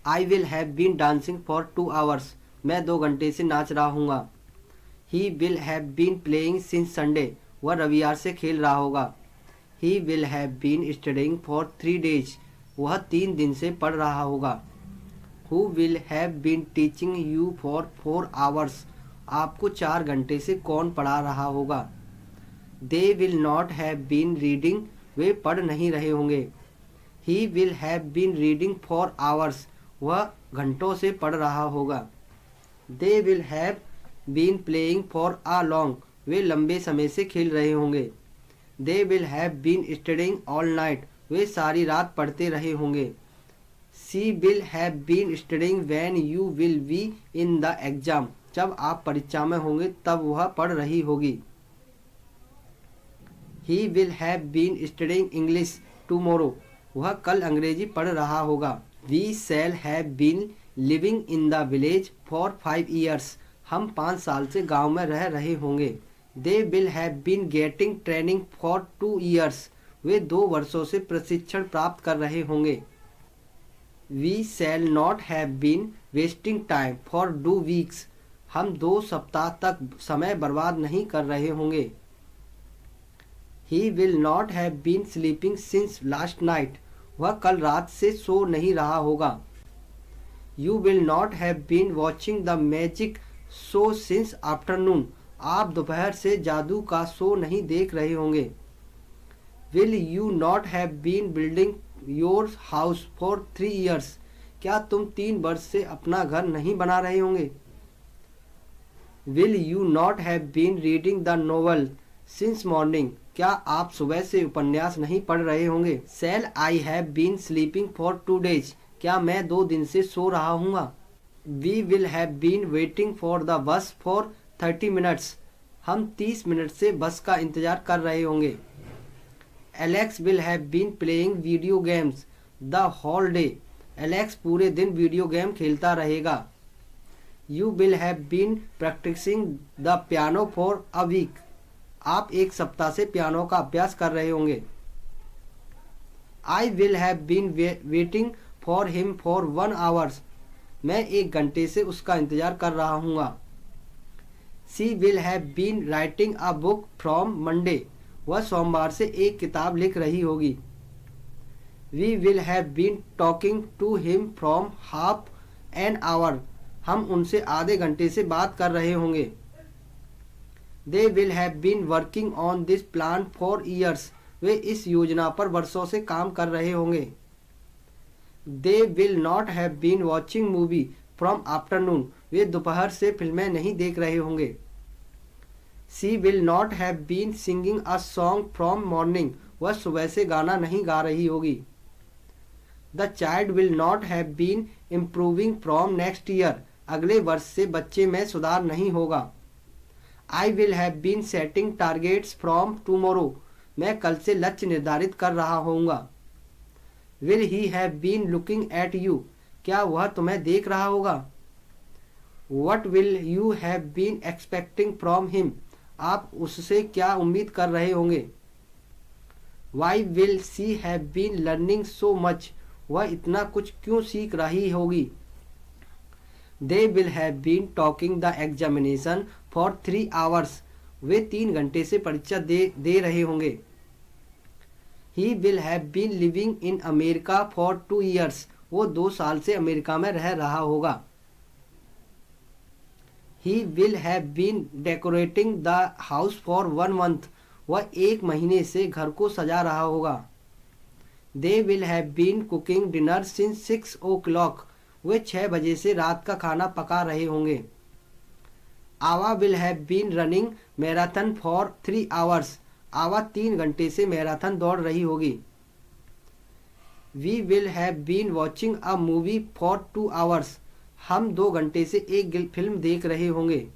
I will have been dancing for 2 hours. मैं 2 घंटे से नाच रहा हूँगा। He will have been playing since Sunday. वह रविवार से खेल रहा होगा। He will have been studying for 3 days. वह 3 दिन से पढ़ रहा होगा। Who will have been teaching you for 4 hours. आपको 4 घंटे से कौन पढ़ा रहा होगा। They will not have been reading. वे पढ़ नहीं रहे होंगे। He will have been reading for hours. वह घंटों से पढ़ रहा होगा। They will have been playing for a long. वे लंबे समय से खेल रहे होंगे। They will have been studying all night. वे सारी रात पढ़ते रहे होंगे। She will have been studying when you will be in the exam. जब आप परीक्षा में होंगे तब वह पढ़ रही होगी। He will have been studying English tomorrow. वह कल अंग्रेजी पढ़ रहा होगा। We shall have been living in the village for 5 years. हम 5 साल से गांव में रह रहे होंगे। They will have been getting training for 2 years. वे 2 वर्षों से प्रशिक्षण प्राप्त कर रहे होंगे। We shall not have been wasting time for 2 weeks. हम 2 सप्ताह तक समय बर्बाद नहीं कर रहे होंगे। He will not have been sleeping since last night. वह कल रात से सो नहीं रहा होगा। You will not have been watching the magic show since afternoon. आप दोपहर से जादू का शो नहीं देख रहे होंगे। Will you not have been building your house for 3 years. क्या तुम 3 वर्ष से अपना घर नहीं बना रहे होंगे। Will you not have been reading the novel since morning. क्या आप सुबह से उपन्यास नहीं पढ़ रहे होंगे। Shall I have been sleeping for 2 days. क्या मैं 2 दिन से सो रहा हूँगा। We will have been waiting for the bus for 30 minutes. हम 30 मिनट से बस का इंतजार कर रहे होंगे। Alex will have been playing video games the whole day. Alex पूरे दिन वीडियो गेम खेलता रहेगा। You will have been practising the piano for a week. आप 1 सप्ताह से पियानो का अभ्यास कर रहे होंगे। I will have been waiting for him for 1 hours. मैं 1 घंटे से उसका इंतजार कर रहा हूँगा। She will have been writing a book from Monday. वह सोमवार से एक किताब लिख रही होगी। We will have been talking to him from half an hour. हम उनसे आधे घंटे से बात कर रहे होंगे। They will have been working on this plan for years. वे इस योजना पर वर्षों से काम कर रहे होंगे। They will not have been watching movie from afternoon. वे दोपहर से फिल्में नहीं देख रहे होंगे। She will not have been singing a song from morning. वह सुबह से गाना नहीं गा रही होगी। The child will not have been improving from next year. अगले वर्ष से बच्चे में सुधार नहीं होगा। I will have been setting targets from tomorrow. मैं कल से लक्ष्य निर्धारित कर रहा होऊंगा। Will he have been looking at you. क्या वह तुम्हें देख रहा होगा। What will you have been expecting from him. आप उससे क्या उम्मीद कर रहे होंगे। Why will she have been learning so much. वह इतना कुछ क्यों सीख रही होगी। They will have been taking the examination for 3 hours. वे 3 घंटे से परीक्षा दे रहे होंगे। He will have been living in America for 2 years. वो 2 साल से अमेरिका में रह रहा होगा। He will have been decorating the house for 1 month. वह 1 महीने से घर को सजा रहा होगा। They will have been cooking dinner since 6 o'clock। वे 6 बजे से रात का खाना पका रहे होंगे। Ava will have been running marathon for 3 hours. Ava 3 घंटे से मैराथन दौड़ रही होगी। We will have been watching a movie for 2 hours. हम 2 घंटे से एक फिल्म देख रहे होंगे।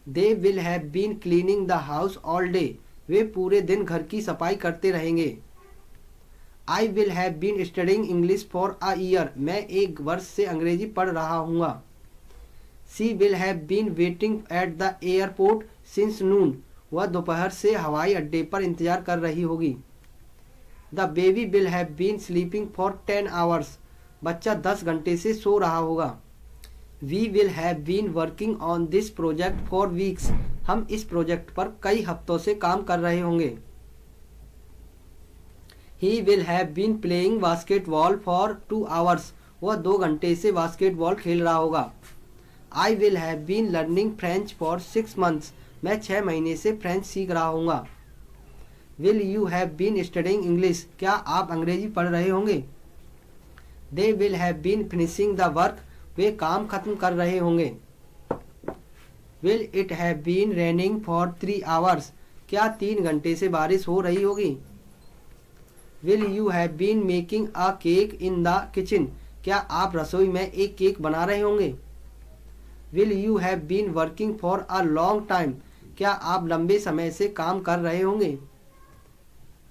They will have been cleaning the house all day. वे पूरे दिन घर की सफाई करते रहेंगे। I will have been studying English for a year. मैं 1 वर्ष से अंग्रेजी पढ़ रहा हूँगा। She will have been waiting at the airport since noon. वह दोपहर से हवाई अड्डे पर इंतजार कर रही होगी। The baby will have been sleeping for 10 hours. बच्चा 10 घंटे से सो रहा होगा। We will have been working on this project for weeks. हम इस प्रोजेक्ट पर कई हफ्तों से काम कर रहे होंगे। He will have been playing basketball for 2 hours. वह 2 घंटे से बास्केटबॉल खेल रहा होगा। I will have been learning French for 6 months. मैं 6 महीने से फ्रेंच सीख रहा हूँगा। Will you have been studying English. क्या आप अंग्रेजी पढ़ रहे होंगे। They will have been finishing the work. वे काम खत्म कर रहे होंगे। Will it have been raining for 3 hours. क्या 3 घंटे से बारिश हो रही होगी। Will you have been making a cake in the kitchen. क्या आप रसोई में एक केक बना रहे होंगे। Will you have been working for a long time. क्या आप लंबे समय से काम कर रहे होंगे।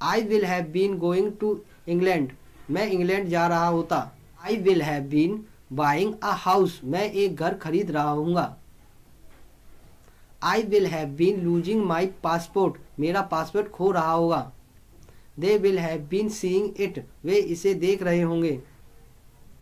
I will have been going to England. मैं इंग्लैंड जा रहा होता। I will have been buying a house. मैं एक घर खरीद रहा हूँगा। I will have been losing my passport. मेरा पासपोर्ट खो रहा होगा। They will have been seeing it. वे इसे देख रहे होंगे।